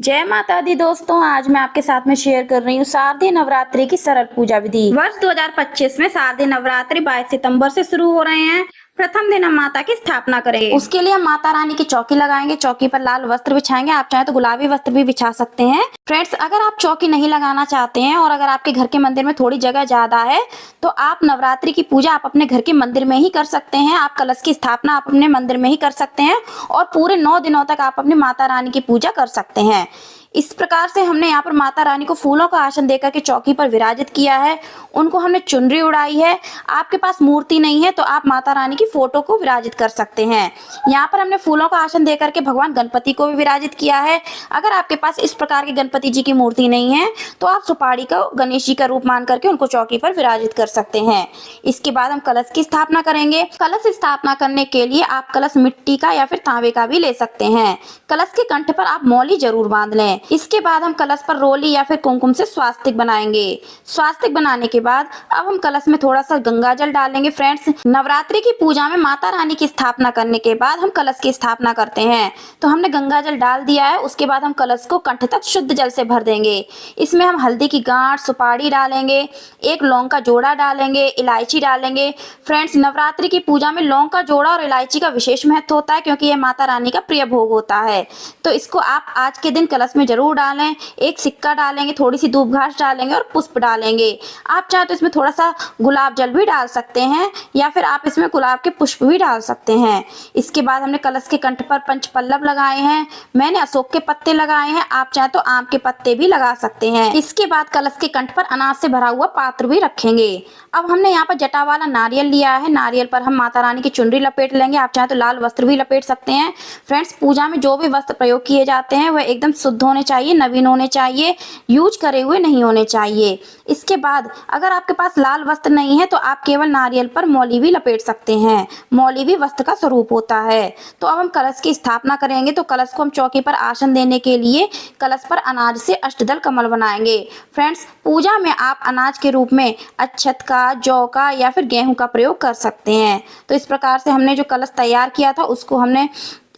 जय माता दी दोस्तों, आज मैं आपके साथ में शेयर कर रही हूँ शारदीय नवरात्रि की सरल पूजा विधि। वर्ष 2025 में शारदीय नवरात्रि 22 सितंबर से शुरू हो रहे हैं। प्रथम दिन हम माता की स्थापना करेंगे। उसके लिए हम माता रानी की चौकी लगाएंगे। चौकी पर लाल वस्त्र बिछाएंगे। आप चाहे तो गुलाबी वस्त्र भी बिछा सकते हैं। फ्रेंड्स, अगर आप चौकी नहीं लगाना चाहते हैं और अगर आपके घर के मंदिर में थोड़ी जगह ज्यादा है तो आप नवरात्रि की पूजा आप अपने घर के मंदिर में ही कर सकते हैं। आप कलश की स्थापना आप अपने मंदिर में ही कर सकते हैं और पूरे 9 दिनों तक आप अपनी माता रानी की पूजा कर सकते हैं। इस प्रकार से हमने यहाँ पर माता रानी को फूलों का आसन देकर के चौकी पर विराजित किया है। उनको हमने चुनरी उड़ाई है। आपके पास मूर्ति नहीं है तो आप माता रानी की फोटो को विराजित कर सकते हैं। यहाँ पर हमने फूलों का आसन देकर के भगवान गणपति को भी विराजित किया है। अगर आपके पास इस प्रकार के गणपति जी की मूर्ति नहीं है तो आप सुपारी को गणेश जी का रूप मान करके उनको चौकी पर विराजित कर सकते हैं। इसके बाद हम कलश की स्थापना करेंगे। कलश स्थापना करने के लिए आप कलश मिट्टी का या फिर तांबे का भी ले सकते हैं। कलश के कंठ पर आप मौली जरूर बांध लें। इसके बाद हम कलश पर रोली या फिर कुमकुम से स्वास्तिक बनाएंगे। स्वास्तिक बनाने के बाद अब हम कलश में थोड़ा सा गंगा जल डालेंगे। फ्रेंड्स, नवरात्रि की पूजा में माता रानी की स्थापना करने के बाद हम कलश की स्थापना करते हैं। तो हमने गंगा जल डाल दिया है। उसके बाद हम कलश को कंठ तक शुद्ध जल से भर देंगे। इसमें हम हल्दी की गांठ, सुपारी डालेंगे, एक लौंग का जोड़ा डालेंगे, इलायची डालेंगे। फ्रेंड्स, नवरात्रि की पूजा में लौंग का जोड़ा और इलायची का विशेष महत्व होता है क्योंकि यह माता रानी का प्रिय भोग होता है। तो इसको आप आज के दिन कलश में जरूर डालें। एक सिक्का डालेंगे, थोड़ी सी दूब घास डालेंगे और पुष्प डालेंगे। आप चाहे तो इसमें थोड़ा सा गुलाब जल भी डाल सकते हैं या फिर आप इसमें गुलाब के पुष्प भी डाल सकते हैं। इसके बाद हमने कलश के कंठ पर पंच पल्लव लगाए हैं। मैंने अशोक के पत्ते लगाए हैं। आप चाहे तो आम के पत्ते भी लगा सकते हैं। इसके बाद कलश के कंठ पर अनाज से भरा हुआ पात्र भी रखेंगे। अब हमने यहाँ पर जटा वाला नारियल लिया है। नारियल पर हम माता रानी की चुनरी लपेट लेंगे। आप चाहे तो लाल वस्त्र भी लपेट सकते हैं। फ्रेंड्स, पूजा में जो भी वस्त्र प्रयोग किए जाते हैं वह एकदम शुद्ध होने चाहिए, नवीन होने चाहिए, यूज करे हुए नहीं होने चाहिए। इसके बाद अगर आपके पास लाल वस्त्र नहीं है तो आप केवल नारियल पर मौली भी लपेट सकते हैं। मौली भी वस्त्र का स्वरूप होता है। तो अब हम कलश की स्थापना करेंगे। तो कलश को हम चौकी पर आसन देने के लिए कलश पर अनाज से अष्टदल कमल बनाएंगे। फ्रेंड्स, पूजा में आप अनाज के रूप में अक्षत का, जौ का या फिर गेहूं का प्रयोग कर सकते हैं। तो इस प्रकार से हमने जो कलश तैयार किया था उसको हमने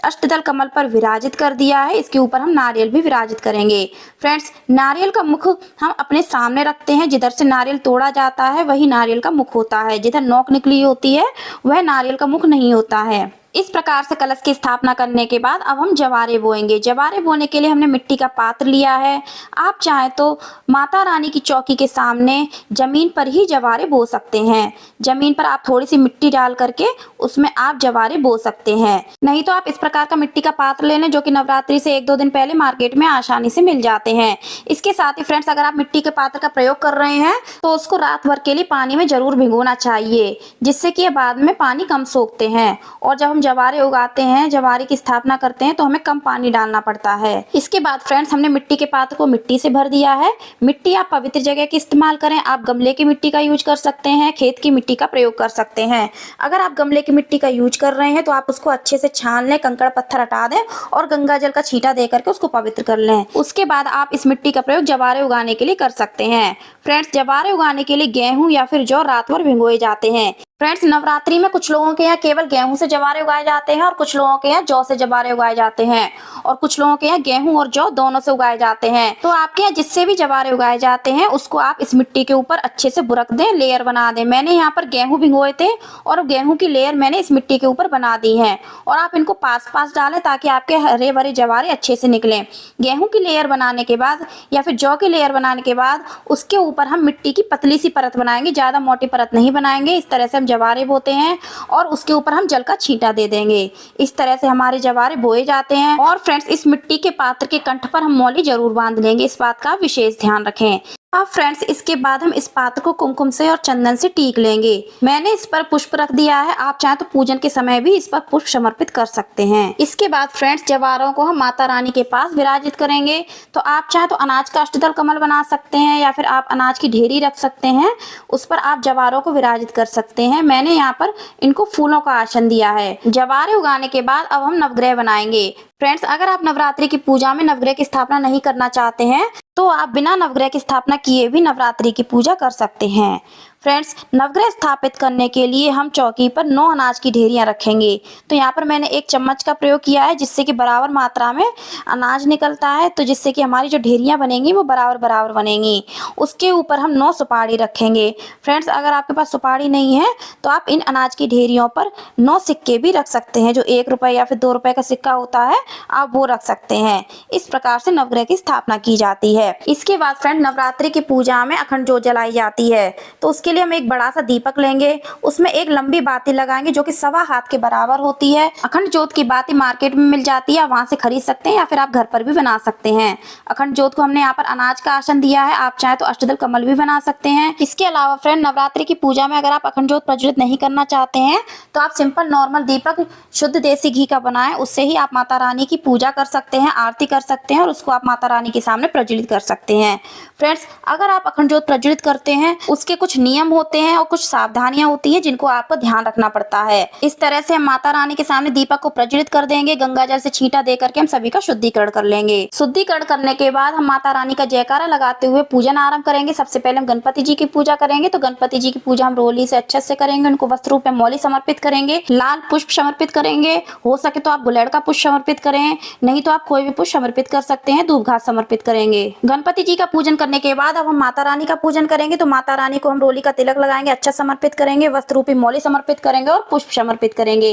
अष्टदल कमल पर विराजित कर दिया है। इसके ऊपर हम नारियल भी विराजित करेंगे। फ्रेंड्स, नारियल का मुख हम अपने सामने रखते हैं। जिधर से नारियल तोड़ा जाता है वही नारियल का मुख होता है। जिधर नोक निकली होती है वह नारियल का मुख नहीं होता है। इस प्रकार से कलश की स्थापना करने के बाद अब हम जवारे बोएंगे। जवारे बोने के लिए हमने मिट्टी का पात्र लिया है। आप चाहें तो माता रानी की चौकी के सामने जमीन पर ही जवारे बो सकते हैं। जमीन पर आप थोड़ी सी मिट्टी डाल करके उसमें आप जवारे बो सकते हैं। नहीं तो आप इस प्रकार का मिट्टी का पात्र ले लें जो कि नवरात्रि से 1-2 दिन पहले मार्केट में आसानी से मिल जाते हैं। इसके साथ ही फ्रेंड्स, अगर आप मिट्टी के पात्र का प्रयोग कर रहे हैं तो उसको रात भर के लिए पानी में जरूर भिगोना चाहिए, जिससे कि बाद में पानी कम सोखते हैं। और जब जवारे उगाते हैं, जवारे की स्थापना करते हैं तो हमें कम पानी डालना पड़ता है। इसके बाद फ्रेंड्स, हमने मिट्टी के पात्र को मिट्टी से भर दिया है। मिट्टी आप पवित्र जगह की इस्तेमाल करें। आप गमले की मिट्टी का यूज कर सकते हैं, खेत की मिट्टी का प्रयोग कर सकते हैं। अगर आप गमले की मिट्टी का यूज कर रहे हैं तो आप उसको अच्छे से छान लें, कंकड़ पत्थर हटा दें और गंगा जल का छींटा दे करके उसको पवित्र कर लें। उसके बाद आप इस मिट्टी का प्रयोग जवारे उगाने के लिए कर सकते हैं। फ्रेंड्स, जवारे उगाने के लिए गेहूं या फिर जौ रात भर भिगोए जाते हैं। फ्रेंड्स, नवरात्रि में कुछ लोगों के यहाँ केवल गेहूं से जवारे उगाए जाते हैं और कुछ लोगों के यहाँ जौ से जवारे उगाए जाते हैं और कुछ लोगों के यहाँ गेहूं और जौ दोनों से उगाए जाते हैं। तो आपके यहाँ जिससे भी जवारे उगाए जाते हैं उसको आप इस मिट्टी के ऊपर अच्छे से बुरक दें, लेयर बना दें। मैंने यहाँ पर गेहूं भिगोए थे और गेहूं की लेयर मैंने इस मिट्टी के ऊपर बना दी है। और आप इनको पास पास डालें ताकि आपके हरे भरे जवारे अच्छे से निकलें। गेहूं की लेयर बनाने के बाद या फिर जौ की लेयर बनाने के बाद उसके ऊपर हम मिट्टी की पतली सी परत बनाएंगे, ज्यादा मोटी परत नहीं बनाएंगे। इस तरह से हम जवारे बोते हैं और उसके ऊपर हम जल का छींटा दे देंगे। इस तरह से हमारे जवारे बोए जाते हैं। और फ्रेंड्स, इस मिट्टी के पात्र के कंठ पर हम मौली जरूर बांध लेंगे। इस बात का विशेष ध्यान रखें। अब फ्रेंड्स, इसके बाद हम इस पात्र को कुमकुम से और चंदन से टीक लेंगे। मैंने इस पर पुष्प रख दिया है। आप चाहे तो पूजन के समय भी इस पर पुष्प समर्पित कर सकते हैं। इसके बाद फ्रेंड्स, जवारों को हम माता रानी के पास विराजित करेंगे। तो आप चाहे तो अनाज का अष्टदल कमल बना सकते हैं या फिर आप अनाज की ढेरी रख सकते हैं, उस पर आप जवारों को विराजित कर सकते हैं। मैंने यहाँ पर इनको फूलों का आसन दिया है। जवारे उगाने के बाद अब हम नवग्रह बनाएंगे। फ्रेंड्स, अगर आप नवरात्रि की पूजा में नवग्रह की स्थापना नहीं करना चाहते हैं तो आप बिना नवग्रह की स्थापना किए भी नवरात्रि की पूजा कर सकते हैं। फ्रेंड्स, नवग्रह स्थापित करने के लिए हम चौकी पर 9 अनाज की ढेरियां रखेंगे। तो यहाँ पर मैंने 1 चम्मच का प्रयोग किया है, जिससे कि बराबर मात्रा में अनाज निकलता है, तो जिससे कि हमारी जो ढेरियां बनेंगी वो बराबर बराबर बनेंगी। उसके ऊपर हम 9 सुपारी रखेंगे। फ्रेंड्स, अगर आपके पास सुपारी नहीं है तो आप इन अनाज की ढेरियों पर 9 सिक्के भी रख सकते हैं। जो 1 रुपये या फिर 2 रुपये का सिक्का होता है, आप वो रख सकते हैं। इस प्रकार से नवग्रह की स्थापना की जाती है। इसके बाद फ्रेंड, नवरात्रि की पूजा में अखंड ज्योत जलाई जाती है। तो उसके लिए हम एक बड़ा सा दीपक लेंगे, उसमें एक लंबी बाती लगाएंगे जो कि 1.25 हाथ के बराबर होती है। अखंड ज्योत की बाती मार्केट में मिल जाती है, वहां से खरीद सकते हैं या फिर आप घर पर भी बना सकते हैं। अखंड ज्योत को हमने यहाँ पर अनाज का आसन दिया है, आप चाहे तो अष्टदल कमल भी बना सकते हैं। इसके अलावा फ्रेंड, नवरात्रि की पूजा में अगर आप अखंड ज्योत प्रज्वलित नहीं करना चाहते हैं तो आप सिंपल नॉर्मल दीपक शुद्ध देसी घी का बनाएं, उससे ही आप माता रानी की पूजा कर सकते हैं, आरती कर सकते हैं और उसको आप माता रानी के सामने प्रज्वलित कर सकते हैं। फ्रेंड्स, अगर आप अखंड ज्योत प्रज्वलित करते हैं, उसके कुछ नियम होते हैं और कुछ सावधानियां होती हैं जिनको आपको ध्यान रखना पड़ता है। इस तरह से हम माता रानी के सामने दीपक को प्रज्वलित कर देंगे, गंगा जल से छींटा दे करके हम सभी का शुद्धिकरण कर लेंगे। शुद्धिकरण करने के बाद हम माता रानी का जयकारा लगाते हुए पूजन आरंभ करेंगे। सबसे पहले हम गणपति जी की पूजा करेंगे। तो गणपति जी की पूजा हम रोली से अच्छे से करेंगे, उनको वस्त्र रूप में मौली समर्पित करेंगे, लाल पुष्प समर्पित करेंगे, हो सके तो आप गुलेड़ का पुष्प समर्पित करें, नहीं तो आप कोई भी पुष्प समर्पित कर सकते हैं, धूप घास समर्पित करेंगे। गणपति जी का पूजन करने के बाद अब हम माता रानी का पूजन करेंगे। तो माता रानी को हम रोली का तिलक लगाएंगे, अच्छा समर्पित करेंगे, वस्त्र रूपी मौली समर्पित करेंगे और पुष्प समर्पित करेंगे।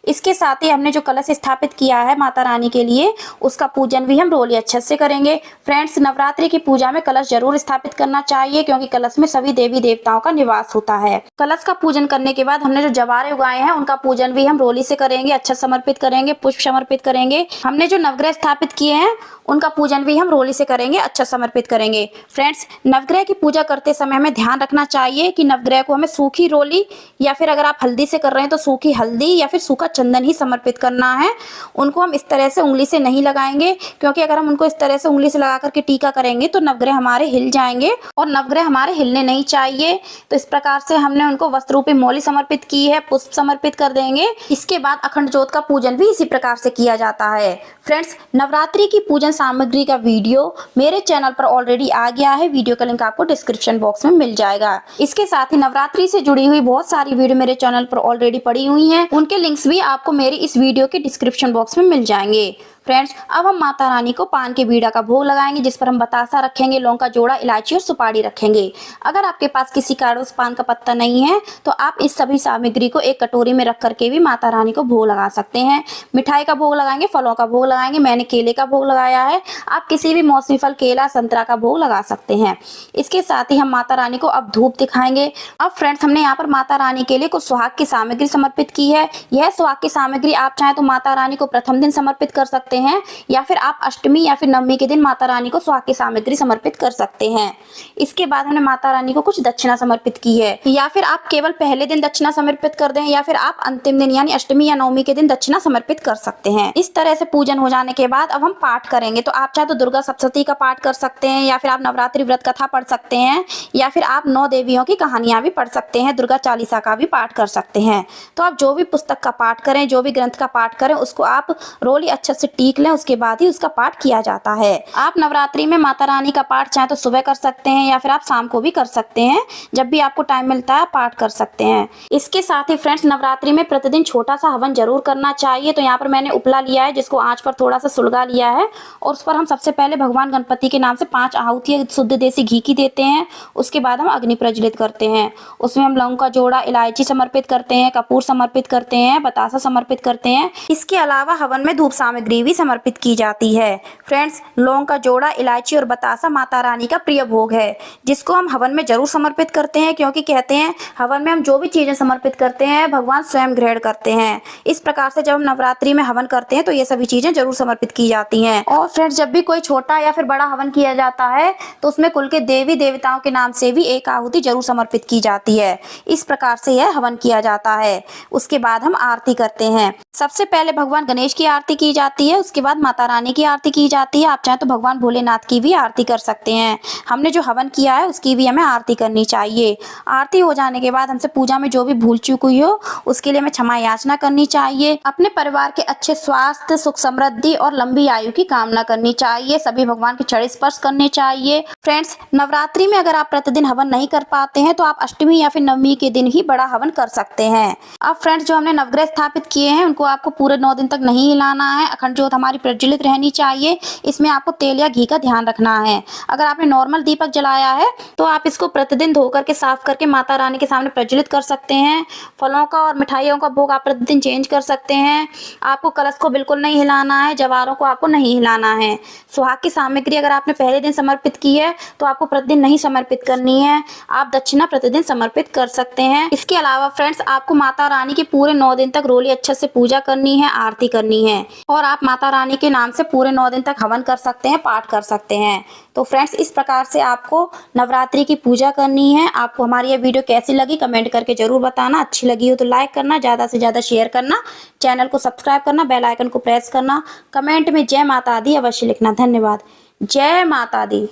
इसके साथ ही हमने जो कलश स्थापित किया है माता रानी के लिए, उसका पूजन भी हम रोली अच्छे से करेंगे। फ्रेंड्स, नवरात्रि की पूजा में कलश जरूर स्थापित करना चाहिए, क्योंकि कलश में सभी देवी देवताओं का निवास होता है। कलश का पूजन करने के बाद हमने जो जवारे उगाए हैं उनका पूजन भी हम रोली से करेंगे, अच्छा समर्पित करेंगे, पुष्प समर्पित करेंगे। हमने जो नवग्रह स्थापित किए हैं उनका पूजन भी हम रोली से करेंगे, अच्छा समर्पित करेंगे। फ्रेंड्स, नवग्रह की पूजा करते समय हमें ध्यान रखना चाहिए कि नवग्रह को हमें सूखी रोली या फिर अगर आप हल्दी से कर रहे हैं तो सूखी हल्दी या फिर सूखा चंदन ही समर्पित करना है। उनको हम इस तरह से उंगली से नहीं लगाएंगे, क्योंकि अगर हम उनको इस तरह से उंगली से लगा करके टीका करेंगे तो नवग्रह हमारे हिल जाएंगे और नवग्रह हमारे हिलने नहीं चाहिए। तो इस प्रकार से हमने उनको वस्त्र रूपी मौली समर्पित की है, पुष्प समर्पित कर देंगे। इसके बाद अखंड ज्योत का पूजन भी इसी प्रकार से किया जाता है। फ्रेंड्स, नवरात्रि की पूजन सामग्री का वीडियो मेरे चैनल पर ऑलरेडी आ गया है, वीडियो का लिंक आपको डिस्क्रिप्शन बॉक्स में मिल जाएगा। इसके साथ ही नवरात्रि से जुड़ी हुई बहुत सारी वीडियो मेरे चैनल पर ऑलरेडी पड़ी हुई हैं, उनके लिंक्स भी आपको मेरी इस वीडियो के डिस्क्रिप्शन बॉक्स में मिल जाएंगे। फ्रेंड्स, अब हम माता रानी को पान के बीड़ा का भोग लगाएंगे, जिस पर हम बतासा रखेंगे, लौंग का जोड़ा, इलायची और सुपारी रखेंगे। अगर आपके पास किसी कारण उस पान का पत्ता नहीं है तो आप इस सभी सामग्री को एक कटोरी में रख करके भी माता रानी को भोग लगा सकते हैं। मिठाई का भोग लगाएंगे, फलों का भोग लगाएंगे, मैंने केले का भोग लगाया है, आप किसी भी मौसमी फल, केला, संतरा का भोग लगा सकते हैं। इसके साथ ही हम माता रानी को अब धूप दिखाएंगे। अब फ्रेंड्स, हमने यहाँ पर माता रानी के लिए कुछ सुहाग की सामग्री समर्पित की है। यह सुहाग की सामग्री आप चाहें तो माता रानी को प्रथम दिन समर्पित कर सकते हैं, या फिर आप अष्टमी या फिर नवमी के दिन माता रानी को सुहाग की सामग्री समर्पित कर सकते हैं। इसके बाद हमने माता रानी को कुछ दक्षिणा समर्पित की है, या फिर आप केवल पहले दिन दक्षिणा समर्पित कर दें, या फिर आप अंतिम दिन यानी अष्टमी या नवमी के दिन दक्षिणा समर्पित कर सकते हैं। इस तरह से पूजन हो जाने के बाद अब हम पाठ करेंगे। तो आप चाहे तो दुर्गा सप्तशती का पाठ कर सकते हैं, या फिर आप नवरात्रि व्रत कथा पढ़ सकते हैं, या फिर आप 9 देवियों की कहानियां भी पढ़ सकते हैं, दुर्गा चालीसा का भी पाठ कर सकते हैं। तो आप जो भी पुस्तक का पाठ करें, जो भी ग्रंथ का पाठ करें, उसको आप रोली अच्छे से टीक लें, उसके बाद ही उसका पाठ किया जाता है। आप नवरात्रि में माता रानी का पाठ चाहे तो सुबह कर सकते हैं या फिर आप शाम को भी कर सकते हैं, जब भी आपको टाइम मिलता है पाठ कर सकते हैं। इसके साथ ही फ्रेंड्स, नवरात्रि में प्रतिदिन छोटा सा हवन जरूर करना चाहिए। तो यहाँ पर मैंने उपला लिया है, जिसको आंच पर थोड़ा सा सुलगा लिया है, और उस पर हम सबसे पहले भगवान गणपति के नाम से 5 आहुतियां शुद्ध देसी घी की देते हैं। उसके बाद हम अग्नि प्रज्वलित करते हैं। उसमें हम लौंग का जोड़ा, इलायची समर्पित करते हैं, कपूर समर्पित करते हैं, बतासा समर्पित करते हैं। इसके अलावा हवन में धूप सामग्री भी समर्पित की जाती है। फ्रेंड्स, लौंग का जोड़ा, इलायची और बतासा माता रानी का प्रिय भोग है, जिसको हम हवन में जरूर समर्पित करते हैं, क्योंकि कहते हैं हवन में हम जो भी चीजें समर्पित करते हैं भगवान स्वयं ग्रहण करते हैं। इस प्रकार से जब हम नवरात्रि में हवन करते हैं तो ये सभी चीजें जरूर समर्पित की जाती हैं। और फ्रेंड्स, जब भी कोई छोटा या फिर बड़ा हवन किया जाता है तो उसमें कुल के देवी देवताओं के नाम से भी एक आहुति जरूर समर्पित की जाती है। इस प्रकार से यह हवन किया जाता है। उसके बाद हम आरती करते हैं। सबसे पहले भगवान गणेश की आरती की जाती है, उसके बाद माता रानी की आरती की जाती है। आप चाहें तो भगवान भोलेनाथ की भी आरती कर सकते हैं। हमने जो हवन किया है उसकी भी हमें आरती करनी चाहिए। आरती हो जाने के बाद हमसे पूजा में जो भी भूल चूक हुई हो उसके लिए हमें क्षमा याचना करनी चाहिए। अपने परिवार के अच्छे स्वास्थ्य, सुख समृद्धि और लंबी आयु की कामना करनी चाहिए। सभी भगवान के चरण स्पर्श करने चाहिए। फ्रेंड्स, नवरात्रि में अगर आप प्रतिदिन हवन नहीं कर पाते हैं तो आप अष्टमी या फिर नवमी के दिन ही बड़ा हवन कर सकते हैं। अब फ्रेंड्स, जो हमने नवग्रह स्थापित किए हैं उनको आपको पूरे 9 दिन तक नहीं हिलाना है। अखंड ज्योत हमारी प्रज्वलित रहनी चाहिए। इसमें आपको तेल या घी का ध्यान रखना है। अगर आपने नॉर्मल दीपक जलाया है तो आप इसको प्रतिदिन धो करके साफ करके माता रानी के सामने प्रज्वलित कर सकते हैं। फलों का और मिठाइयों का भोग आप प्रतिदिन चेंज कर सकते हैं। आपको कलश को बिल्कुल नहीं हिलाना है, जवारों को आपको नहीं हिलाना है। सुहाग की सामग्री अगर आपने पहले दिन समर्पित की है तो आपको प्रतिदिन नहीं समर्पित करनी है। आप दक्षिणा प्रतिदिन समर्पित कर सकते हैं। इसके अलावा फ्रेंड्स, आपको माता रानी के पूरे 9 दिन तक रोली अच्छे से पूजा करनी है, आरती करनी है और आप माता रानी के नाम से पूरे 9 दिन तक हवन कर सकते हैं, पाठ कर सकते हैं। तो फ्रेंड्स, इस प्रकार से आपको नवरात्रि की पूजा करनी है। आपको हमारी ये वीडियो कैसी लगी कमेंट करके जरूर बताना। अच्छी लगी हो तो लाइक करना, ज़्यादा से ज़्यादा शेयर करना, चैनल को सब्सक्राइब करना, बेल आइकन को प्रेस करना, कमेंट में जय माता दी अवश्य लिखना। धन्यवाद। जय माता दी।